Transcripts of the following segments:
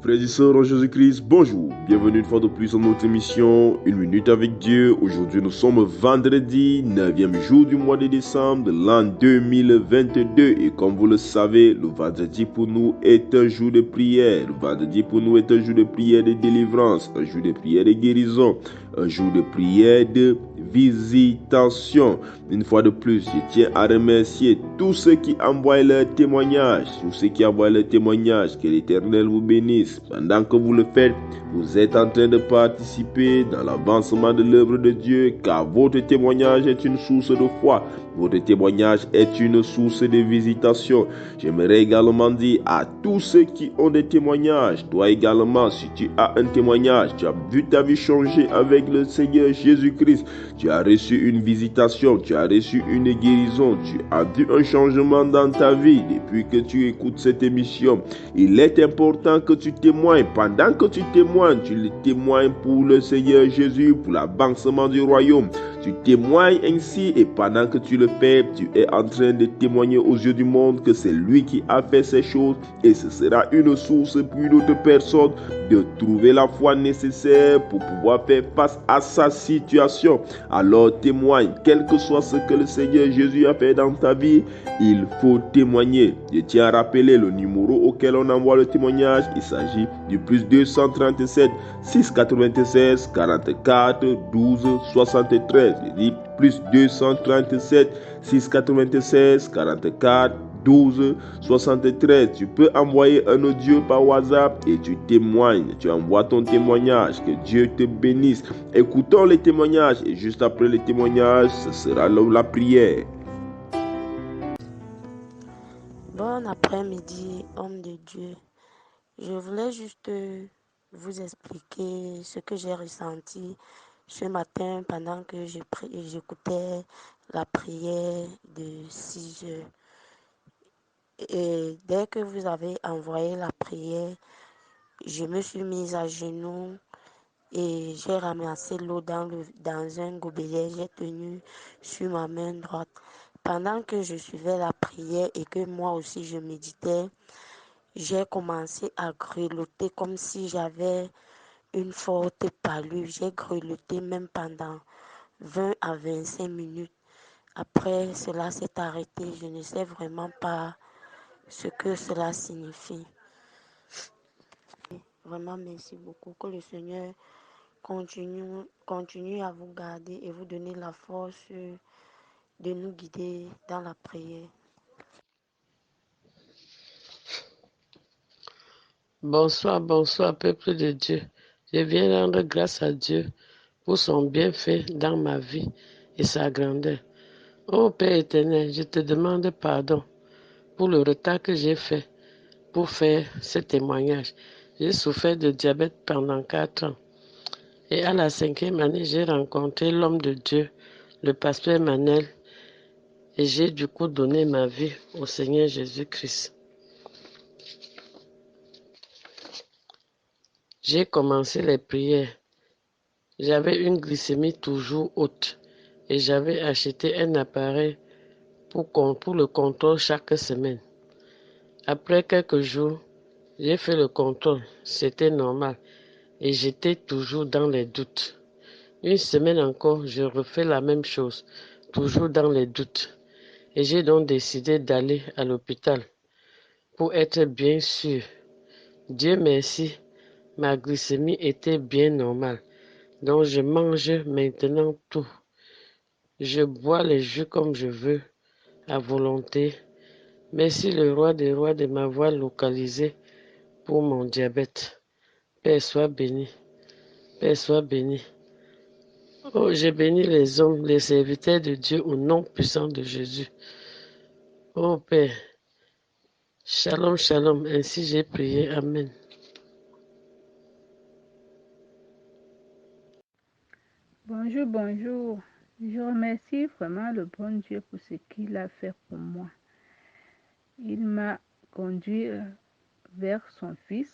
Frères et sœurs en Jésus-Christ, bonjour. Bienvenue une fois de plus dans notre émission Une minute avec Dieu. Aujourd'hui, nous sommes vendredi, 9e jour du mois de décembre de l'an 2022. Et comme vous le savez, le vendredi pour nous est un jour de prière. Le vendredi pour nous est un jour de prière de délivrance, un jour de prière de guérison, un jour de prière de visitation. Une fois de plus, je tiens à remercier tous ceux qui envoient leur témoignage. Que l'Éternel vous bénisse. Pendant que vous le faites, vous êtes en train de participer dans l'avancement de l'œuvre de Dieu, car votre témoignage est une source de foi. Votre témoignage est une source de visitation. J'aimerais également dire à tous ceux qui ont des témoignages, toi également, si tu as un témoignage, tu as vu ta vie changer avec le Seigneur Jésus-Christ, tu as reçu une visitation, tu as reçu une guérison, tu as vu un changement dans ta vie depuis que tu écoutes cette émission. Il est important que tu témoignes. Pendant que tu témoignes, tu le témoignes pour le Seigneur Jésus, pour l'avancement du royaume. Tu témoignes ainsi et pendant que tu le fais, tu es en train de témoigner aux yeux du monde que c'est lui qui a fait ces choses et ce sera une source pour une autre personne de trouver la foi nécessaire pour pouvoir faire face à sa situation. Alors témoigne, quel que soit ce que le Seigneur Jésus a fait dans ta vie, il faut témoigner. Je tiens à rappeler le numéro auquel on envoie le témoignage. Il s'agit du plus 237 696 44 12 73. Je dis plus 237 696 44 12 73. Tu peux envoyer un audio par WhatsApp et tu témoignes. Tu envoies ton témoignage. Que Dieu te bénisse. Écoutons les témoignages et juste après les témoignages, ce sera la prière. Bon après-midi, homme de Dieu. Je voulais juste vous expliquer ce que j'ai ressenti ce matin pendant que j'écoutais la prière de 6 heures. Et dès que vous avez envoyé la prière, je me suis mise à genoux et j'ai ramassé l'eau dans un gobelet. J'ai tenu sur ma main droite. Pendant que je suivais la prière et que moi aussi je méditais, j'ai commencé à grelotter comme si j'avais une forte pâlure. J'ai grelotté même pendant 20 à 25 minutes. Après, cela s'est arrêté. Je ne sais vraiment pas ce que cela signifie. Vraiment, merci beaucoup. Que le Seigneur continue à vous garder et vous donner la force de nous guider dans la prière. Bonsoir, peuple de Dieu. Je viens rendre grâce à Dieu pour son bienfait dans ma vie et sa grandeur. Ô Père éternel, je te demande pardon pour le retard que j'ai fait pour faire ce témoignage. J'ai souffert de diabète pendant 4 ans. Et à la 5e année, j'ai rencontré l'homme de Dieu, le pasteur Emmanuel, et j'ai du coup donné ma vie au Seigneur Jésus-Christ. J'ai commencé les prières. J'avais une glycémie toujours haute et j'avais acheté un appareil pour le contrôle chaque semaine. Après quelques jours, j'ai fait le contrôle, c'était normal et j'étais toujours dans les doutes. Une semaine encore, je refais la même chose, toujours dans les doutes. Et j'ai donc décidé d'aller à l'hôpital pour être bien sûr. Dieu merci, ma glycémie était bien normale. Donc je mange maintenant tout. Je bois les jus comme je veux, à volonté. Merci le roi des rois de m'avoir localisé pour mon diabète. Père soit béni. Père soit béni. Oh, j'ai béni les hommes, les serviteurs de Dieu au nom puissant de Jésus. Oh Père, shalom, shalom. Ainsi j'ai prié. Amen. Bonjour, bonjour. Je remercie vraiment le bon Dieu pour ce qu'il a fait pour moi. Il m'a conduit vers son fils,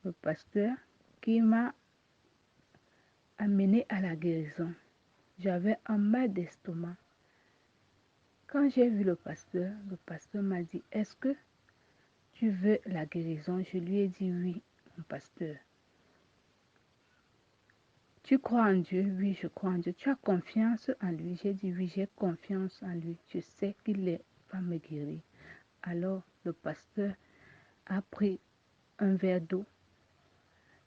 le pasteur, qui m'a amené à la guérison. J'avais un mal d'estomac. Quand j'ai vu le pasteur m'a dit, est-ce que tu veux la guérison? Je lui ai dit oui, mon pasteur. Tu crois en Dieu? Oui, je crois en Dieu. Tu as confiance en lui? J'ai dit oui, j'ai confiance en lui. Je sais qu'il va me guérir. Alors le pasteur a pris un verre d'eau.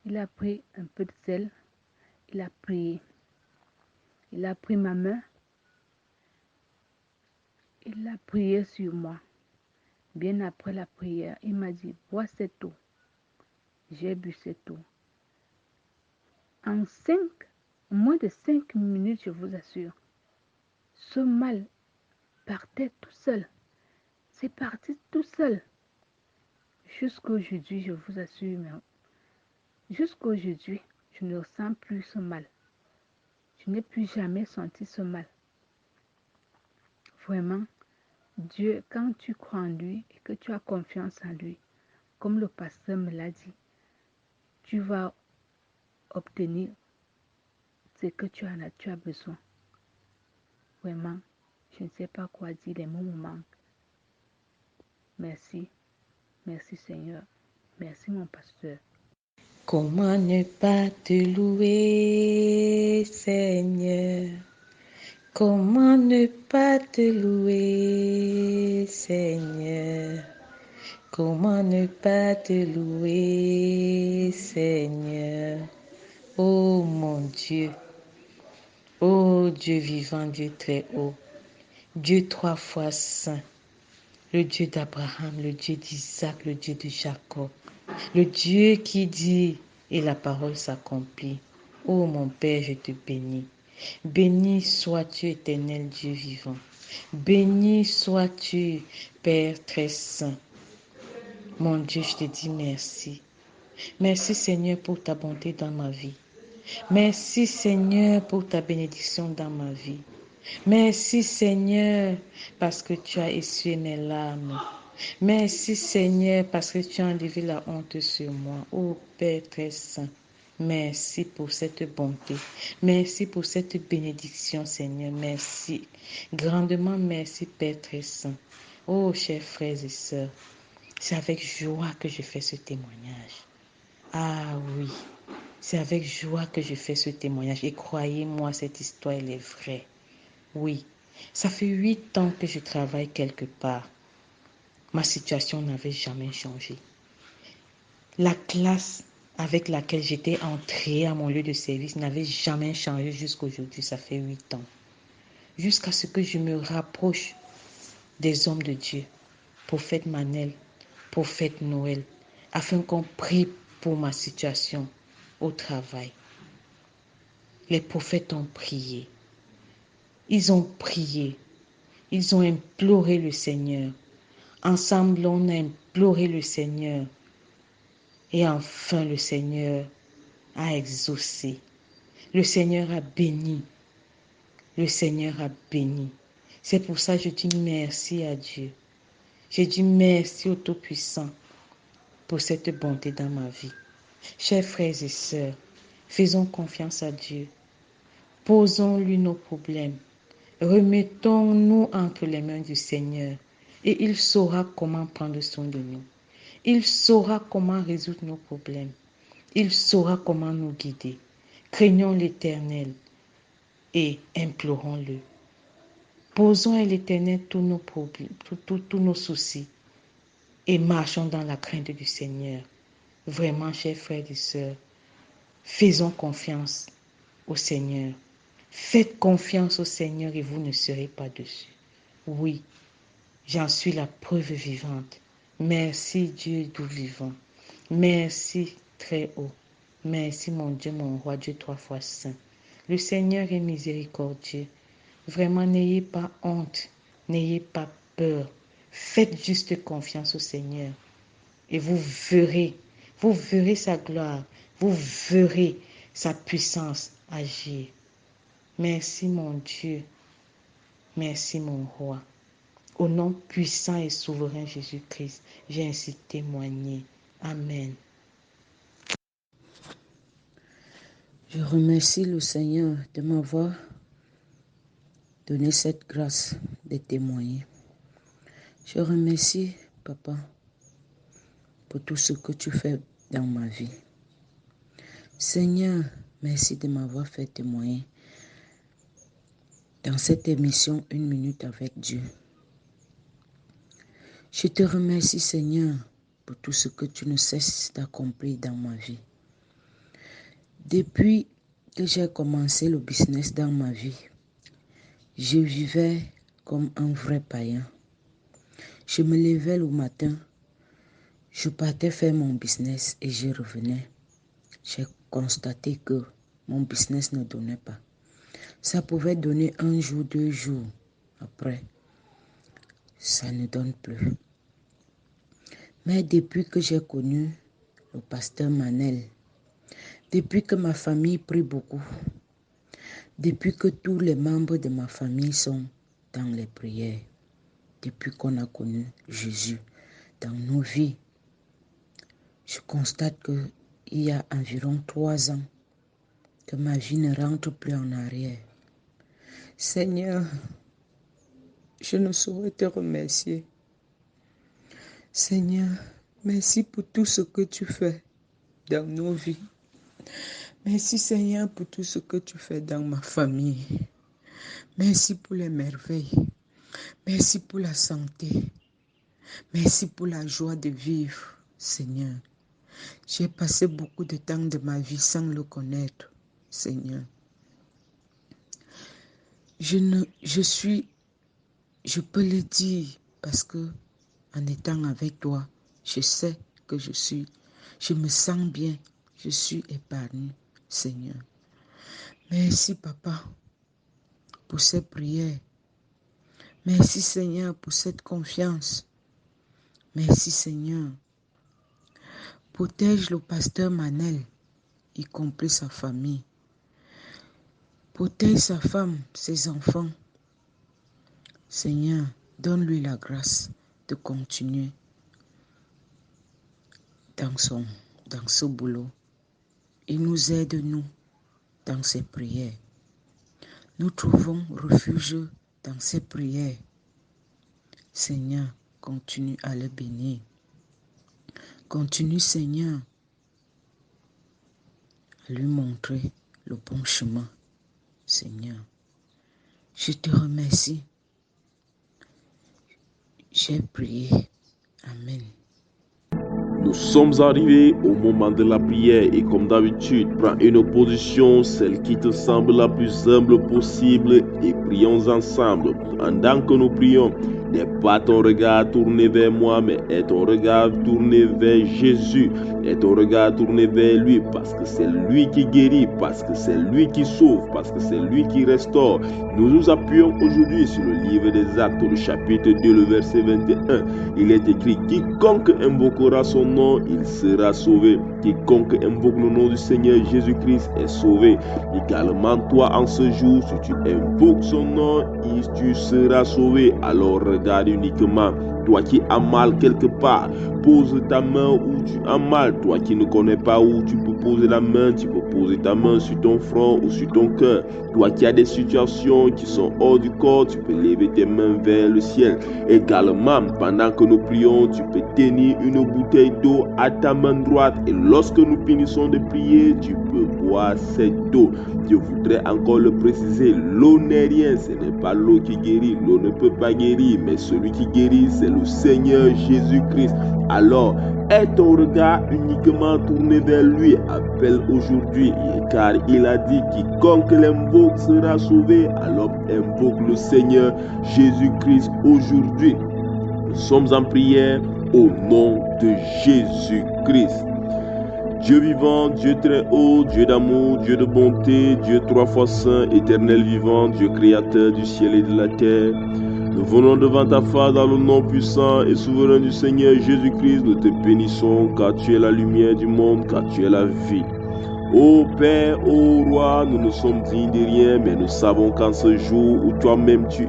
Il a pris un peu de sel. Il a prié. Il a pris ma main. Il a prié sur moi. Bien après la prière, il m'a dit, bois cette eau. J'ai bu cette eau. En moins de 5 minutes, je vous assure, ce mal partait tout seul. C'est parti tout seul. Jusqu'aujourd'hui, je vous assure, mais jusqu'aujourd'hui, je ne ressens plus ce mal. Je n'ai plus jamais senti ce mal. Vraiment, Dieu, quand tu crois en lui et que tu as confiance en lui, comme le pasteur me l'a dit, tu vas obtenir ce que tu as besoin. Vraiment, je ne sais pas quoi dire, les mots me manquent. Merci, merci Seigneur, merci mon pasteur. Comment ne pas te louer, Seigneur? Comment ne pas te louer, Seigneur? Comment ne pas te louer, Seigneur? Oh mon Dieu, oh Dieu vivant, Dieu très haut, Dieu 3 fois saint, le Dieu d'Abraham, le Dieu d'Isaac, le Dieu de Jacob, le Dieu qui dit et la parole s'accomplit. Oh mon Père, je te bénis. Béni sois-tu, éternel Dieu vivant. Béni sois-tu, Père très saint. Mon Dieu, je te dis merci. Merci Seigneur pour ta bonté dans ma vie. Merci Seigneur pour ta bénédiction dans ma vie. Merci Seigneur parce que tu as essuyé mes larmes. Merci Seigneur parce que tu as enlevé la honte sur moi. Ô Père très saint, merci pour cette bonté. Merci pour cette bénédiction Seigneur. Merci. Grandement merci Père très saint. Oh chers frères et sœurs, c'est avec joie que je fais ce témoignage. Ah oui, c'est avec joie que je fais ce témoignage. Et croyez-moi, cette histoire, elle est vraie. Oui, ça fait 8 ans que je travaille quelque part. Ma situation n'avait jamais changé. La classe avec laquelle j'étais entrée à mon lieu de service n'avait jamais changé jusqu'à aujourd'hui. Ça fait 8 ans. Jusqu'à ce que je me rapproche des hommes de Dieu, prophète Manel, prophète Noël, afin qu'on prie pour ma situation au travail. Les prophètes ont prié. Ils ont prié. Ils ont imploré le Seigneur. Ensemble, on a imploré le Seigneur. Et enfin, le Seigneur a exaucé. Le Seigneur a béni. Le Seigneur a béni. C'est pour ça que je dis merci à Dieu. Je dis merci au Tout-Puissant pour cette bonté dans ma vie. Chers frères et sœurs, faisons confiance à Dieu. Posons-lui nos problèmes. Remettons-nous entre les mains du Seigneur et il saura comment prendre soin de nous. Il saura comment résoudre nos problèmes. Il saura comment nous guider. Craignons l'Éternel et implorons-le. Posons à l'Éternel tous nos problèmes, tous nos soucis et marchons dans la crainte du Seigneur. Vraiment, chers frères et sœurs, faisons confiance au Seigneur. Faites confiance au Seigneur et vous ne serez pas déçus. Oui, j'en suis la preuve vivante. Merci Dieu tout vivant. Merci très haut. Merci mon Dieu, mon roi, Dieu 3 fois saint. Le Seigneur est miséricordieux. Vraiment, n'ayez pas honte. N'ayez pas peur. Faites juste confiance au Seigneur. Et vous verrez sa gloire. Vous verrez sa puissance agir. Merci mon Dieu. Merci mon roi. Au nom puissant et souverain Jésus-Christ, j'ai ainsi témoigné. Amen. Je remercie le Seigneur de m'avoir donné cette grâce de témoigner. Je remercie Papa pour tout ce que tu fais dans ma vie. Seigneur, merci de m'avoir fait témoigner dans cette émission 1 minute avec Dieu. Je te remercie, Seigneur, pour tout ce que tu ne cesses d'accomplir dans ma vie. Depuis que j'ai commencé le business dans ma vie, je vivais comme un vrai païen. Je me levais le matin, je partais faire mon business et je revenais. J'ai constaté que mon business ne donnait pas. Ça pouvait donner 1 jour, 2 jours. Après, ça ne donne plus. Mais depuis que j'ai connu le pasteur Manel, depuis que ma famille prie beaucoup, depuis que tous les membres de ma famille sont dans les prières, depuis qu'on a connu Jésus dans nos vies, je constate qu'il y a environ 3 ans que ma vie ne rentre plus en arrière. Seigneur, je ne saurais te remercier. Seigneur, merci pour tout ce que tu fais dans nos vies. Merci Seigneur pour tout ce que tu fais dans ma famille. Merci pour les merveilles. Merci pour la santé. Merci pour la joie de vivre, Seigneur. J'ai passé beaucoup de temps de ma vie sans le connaître, Seigneur. Je peux le dire parce que en étant avec toi, je sais que je me sens bien, je suis épargnée, Seigneur. Merci, Papa, pour ces prières. Merci, Seigneur, pour cette confiance. Merci, Seigneur. Protège le pasteur Manel, y compris sa famille. Protège sa femme, ses enfants. Seigneur, donne-lui la grâce de continuer dans ce boulot. Et nous aide, nous, dans ses prières. Nous trouvons refuge dans ses prières. Seigneur, continue à le bénir. Continue, Seigneur, à lui montrer le bon chemin. Seigneur, je te remercie. J'ai prié. Amen. Nous sommes arrivés au moment de la prière et comme d'habitude, prends une position, celle qui te semble la plus humble possible et prions ensemble. Pendant que nous prions, n'est pas ton regard tourné vers moi, mais est ton regard tourné vers Jésus. Est ton regard tourné vers lui parce que c'est lui qui guérit, parce que c'est lui qui sauve, parce que c'est lui qui restaure. Nous nous appuyons aujourd'hui sur le livre des Actes, le chapitre 2, le verset 21. Il est écrit, quiconque invoquera son nom, il sera sauvé. Quiconque invoque le nom du Seigneur Jésus-Christ est sauvé. Également toi en ce jour, si tu invoques son nom, tu seras sauvé. Alors regarde uniquement. Toi qui as mal quelque part, pose ta main où tu as mal. Toi qui ne connais pas où tu peux poser la main, tu peux poser ta main sur ton front ou sur ton cœur. Toi qui as des situations qui sont hors du corps, tu peux lever tes mains vers le ciel. Également, pendant que nous prions, tu peux tenir une bouteille d'eau à ta main droite. Et lorsque nous finissons de prier, tu peux boire cette eau. Je voudrais encore le préciser, l'eau n'est rien, ce n'est pas l'eau qui guérit. L'eau ne peut pas guérir, mais celui qui guérit, c'est le Seigneur Jésus-Christ. Alors, est ton regard uniquement tourné vers lui? Appelle aujourd'hui, car il a dit, quiconque l'invoque sera sauvé. Alors invoque le Seigneur Jésus-Christ aujourd'hui. Nous sommes en prière au nom de Jésus-Christ. Dieu vivant, Dieu très haut, Dieu d'amour, Dieu de bonté, Dieu 3 fois saint, éternel vivant, Dieu créateur du ciel et de la terre. Nous venons devant ta face dans le nom puissant et souverain du Seigneur Jésus-Christ. Nous te bénissons car tu es la lumière du monde, car tu es la vie. Ô Père, ô Roi, nous ne sommes dignes de rien, mais nous savons qu'en ce jour où toi-même tu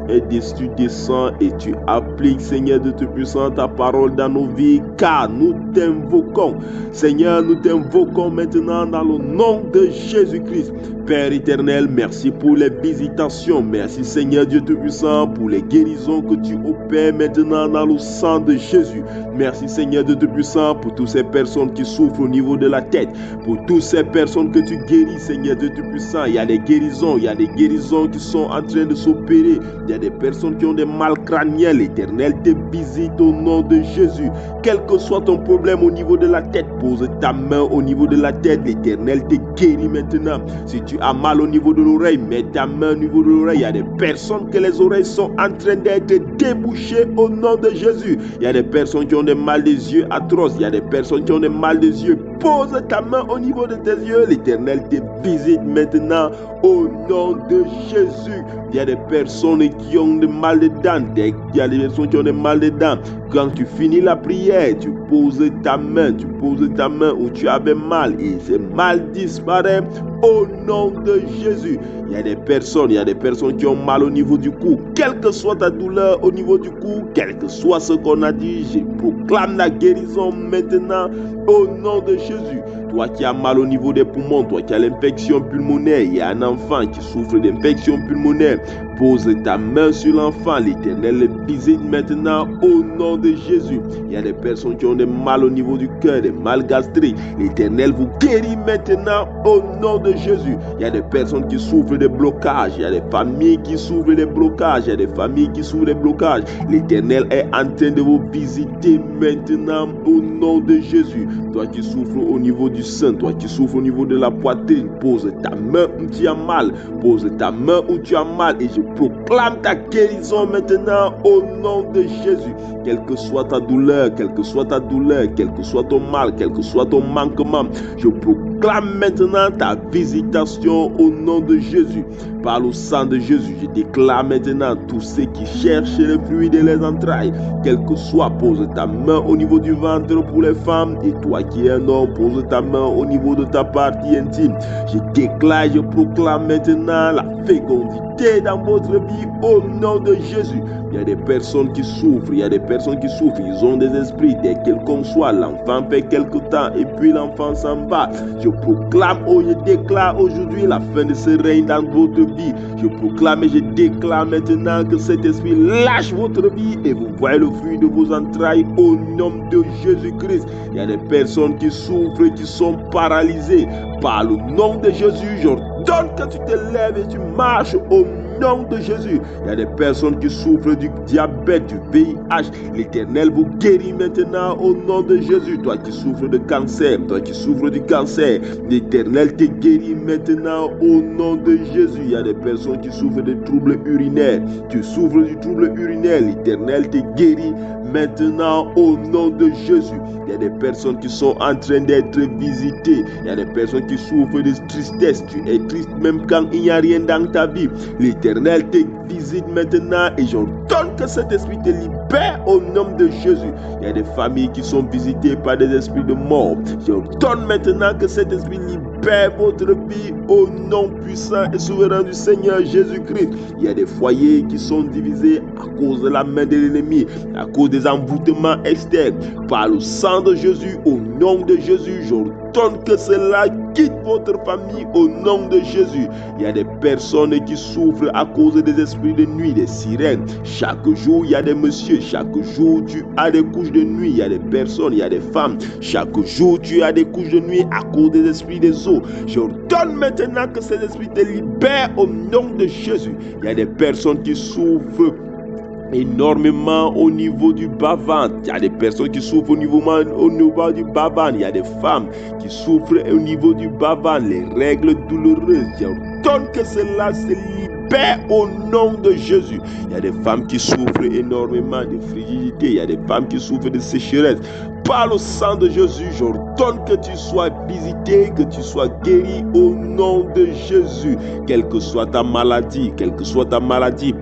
descends et tu appliques, Seigneur de Tout-Puissant, ta parole dans nos vies, car nous t'invoquons. Seigneur, nous t'invoquons maintenant dans le nom de Jésus-Christ. Père éternel, merci pour les visitations. Merci Seigneur Dieu Tout-Puissant pour les guérisons que tu opères maintenant dans le sang de Jésus. Merci Seigneur Dieu Tout-Puissant pour toutes ces personnes qui souffrent au niveau de la tête. Pour toutes ces personnes que tu guéris Seigneur Dieu Tout-Puissant. Il y a des guérisons qui sont en train de s'opérer. Il y a des personnes qui ont des mal crâniens. L'Éternel te visite au nom de Jésus. Quel que soit ton problème au niveau de la tête, pose ta main au niveau de la tête. L'Éternel te guérit maintenant. Si tu as mal au niveau de l'oreille, mets ta main au niveau de l'oreille. Il y a des personnes que les oreilles sont en train d'être débouchées au nom de Jésus. Il y a des personnes qui ont des mal des yeux atroces. Il y a des personnes qui ont des mal des yeux. Pose ta main au niveau de tes yeux. L'Éternel te visite maintenant au nom de Jésus. Il y a des personnes qui ont des mal de dents. Il y a des personnes qui ont des mal de dents. Quand tu finis la prière, tu poses ta main où tu avais mal et ce mal disparaît au nom de Jésus. Il y a des personnes qui ont mal au niveau du cou. Quelle que soit ta douleur au niveau du cou, quel que soit ce qu'on a dit, je proclame la guérison maintenant au nom de Jésus. Toi qui as mal au niveau des poumons, toi qui as l'infection pulmonaire, il y a un enfant qui souffre d'infection pulmonaire. Pose ta main sur l'enfant, l'Éternel le visite maintenant au nom de Jésus. Il y a des personnes qui ont des mal au niveau du cœur, des mal gastriques. L'Éternel vous guérit maintenant au nom de Jésus. Il y a des personnes qui souffrent de blocages. Il y a des familles qui souffrent de blocages. Il y a des familles qui souffrent de blocages. L'Éternel est en train de vous visiter maintenant au nom de Jésus. Toi qui souffres au niveau du sein, toi qui souffres au niveau de la poitrine, pose ta main où tu as mal. Pose ta main où tu as mal et je proclame ta guérison maintenant au nom de Jésus. Quelle que soit ta douleur, quel que soit ton mal, quel que soit ton manquement, je proclame maintenant ta visitation au nom de Jésus. Par le sang de Jésus, je déclare maintenant tous ceux qui cherchent le fluide et les entrailles, quel que soit, pose ta main au niveau du ventre pour les femmes, et toi qui es un homme, pose ta main au niveau de ta partie intime. Je déclare, je proclame maintenant la fécondité dans votre vie au nom de Jésus. Il y a des personnes qui souffrent, ils ont des esprits, dès quel qu'on soit, l'enfant fait quelque temps et puis l'enfant s'en va. Je déclare aujourd'hui la fin de ce règne dans votre vie. Je proclame et je déclare maintenant que cet esprit lâche votre vie et vous voyez le fruit de vos entrailles au nom de Jésus-Christ. Il y a des personnes qui souffrent, qui sont paralysées. Par le nom de Jésus, j'ordonne que tu te lèves et tu marches au nom de Jésus. Il y a des personnes qui souffrent du diabète, du VIH. L'Éternel vous guérit maintenant au nom de Jésus. Toi qui souffres de cancer, l'Éternel te guérit maintenant au nom de Jésus. Il y a des personnes qui souffrent de troubles urinaires. Tu souffres du trouble urinaire, l'Éternel te guérit maintenant au nom de Jésus. Il y a des personnes qui sont en train d'être visitées. Il y a des personnes qui souffrent de tristesse. Tu es triste même quand il n'y a rien dans ta vie. L'Éternel te visite maintenant et j'ordonne que cet esprit te libère au nom de Jésus. Il y a des familles qui sont visitées par des esprits de mort. J'ordonne maintenant que cet esprit libère votre vie au nom puissant et souverain du Seigneur Jésus-Christ. Il y a des foyers qui sont divisés à cause de la main de l'ennemi, à cause des envoûtements externes. Par le sang de Jésus, au nom de Jésus, j'ordonne que cela quitte votre famille au nom de Jésus. Il y a des personnes qui souffrent à cause des esprits de nuit, des sirènes. Chaque jour, il y a des messieurs. Chaque jour, tu as des couches de nuit. Il y a des personnes, il y a des femmes. Chaque jour, tu as des couches de nuit à cause des esprits des eaux. J'ordonne maintenant que ces esprits te libèrent au nom de Jésus. Il y a des personnes qui souffrent énormément au niveau du bas-ventre. Il y a des personnes qui souffrent au niveau du bas-ventre. Il y a des femmes qui souffrent au niveau du bas-ventre, les règles douloureuses. J'ordonne que cela se libère libère au nom de Jésus. Il y a des femmes qui souffrent énormément de frigidité, il y a des femmes qui souffrent de sécheresse. Par le sang de Jésus, j'ordonne que tu sois visité, que tu sois guéri au nom de Jésus. Quelle que soit ta maladie,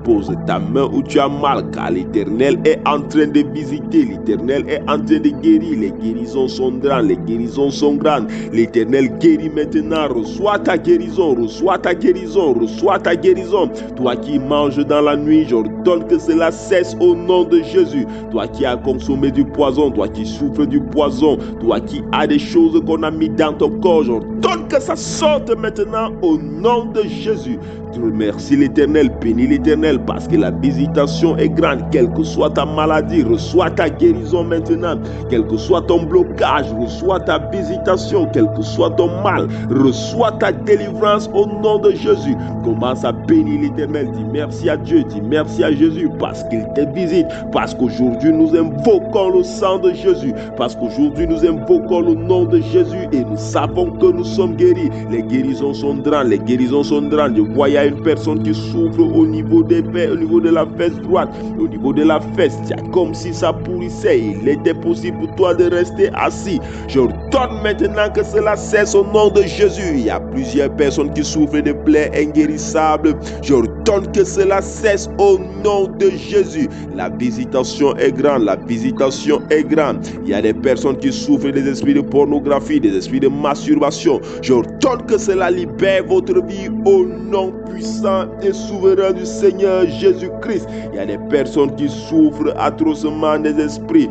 pose ta main où tu as mal, car l'Éternel est en train de visiter, l'Éternel est en train de guérir. Les guérisons sont grandes, les guérisons sont grandes. L'Éternel guérit maintenant. Reçois ta guérison, reçois ta guérison, reçois ta guérison. Toi qui manges dans la nuit, j'ordonne que cela cesse au nom de Jésus. Toi qui as consommé du poison, toi qui souffres du poison, toi qui as des choses qu'on a mis dans ton corps, j'ordonne que ça sorte maintenant au nom de Jésus. Je remercie l'Éternel, bénis l'Éternel parce que la visitation est grande. Quelle que soit ta maladie, reçois ta guérison maintenant. Quel que soit ton blocage, reçois ta visitation. Quel que soit ton mal, reçois ta délivrance au nom de Jésus. Commence à bénir l'Éternel. Dis merci à Dieu, dis merci à Jésus parce qu'il te visite. Parce qu'aujourd'hui nous invoquons le sang de Jésus. Parce qu'aujourd'hui nous invoquons le nom de Jésus et nous savons que nous sommes guéris. Les guérisons sont grandes, les guérisons sont grandes. Je vois une personne qui souffre au niveau de la fesse droite, au niveau de la fesse, c'est comme si ça pourrissait. Il était possible pour toi de rester assis. Je ordonne maintenant que cela cesse au nom de Jésus. Il y a plusieurs personnes qui souffrent de plaies inguérissables. Je ordonne que cela cesse au nom de Jésus. La visitation est grande, la visitation est grande. Il y a des personnes qui souffrent des esprits de pornographie, des esprits de masturbation. Je ordonne que cela libère votre vie au nom puissant et souverain du Seigneur Jésus-Christ. Il y a des personnes qui souffrent atrocement des esprits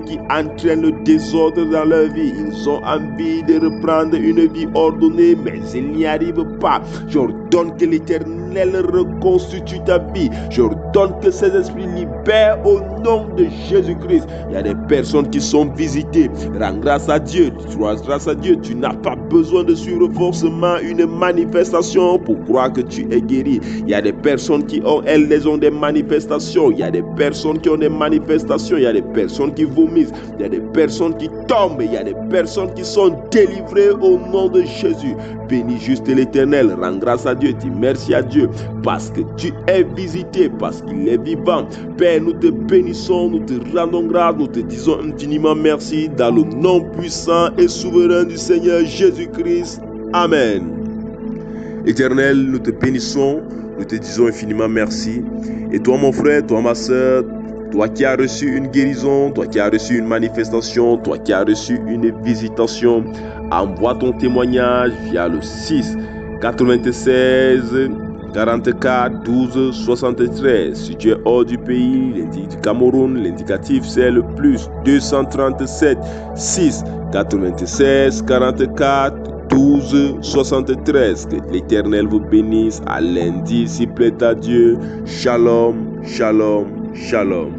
qui entraînent le désordre dans leur vie. Ils ont envie de reprendre une vie ordonnée, mais ils n'y arrivent pas. J'ordonne que l'Éternel reconstitue ta vie. J'ordonne que ces esprits libèrent au nom de Jésus-Christ. Il y a des personnes qui sont visitées. Rends grâce à Dieu. Grâce à Dieu, tu n'as pas besoin de suivre forcément une manifestation pour croire que tu es guéri. Il y a des personnes qui ont, elles ont des manifestations. Il y a des personnes qui ont des manifestations. Il y a des personnes qui vomissent. Il y a des personnes qui tombent. Il y a des personnes qui sont délivrées au nom de Jésus. Bénis juste l'Éternel. Rends grâce à Dieu. Dis merci à Dieu parce que tu es visité, parce qu'il est vivant. Père, nous te bénissons, nous te rendons grâce, nous te disons infiniment merci dans le nom puissant et souverain du Seigneur Jésus-Christ. Amen. Éternel, nous te bénissons, nous te disons infiniment merci. Et toi, mon frère, toi, ma soeur, toi qui as reçu une guérison, toi qui as reçu une manifestation, toi qui as reçu une visitation, envoie ton témoignage via le 6 96 44 12 73. Si tu es hors du pays, du Cameroun, l'indicatif c'est le plus 237 6 96 44 12 73. Que l'Éternel vous bénisse. À lundi, s'il plaît à Dieu. Shalom, shalom, shalom.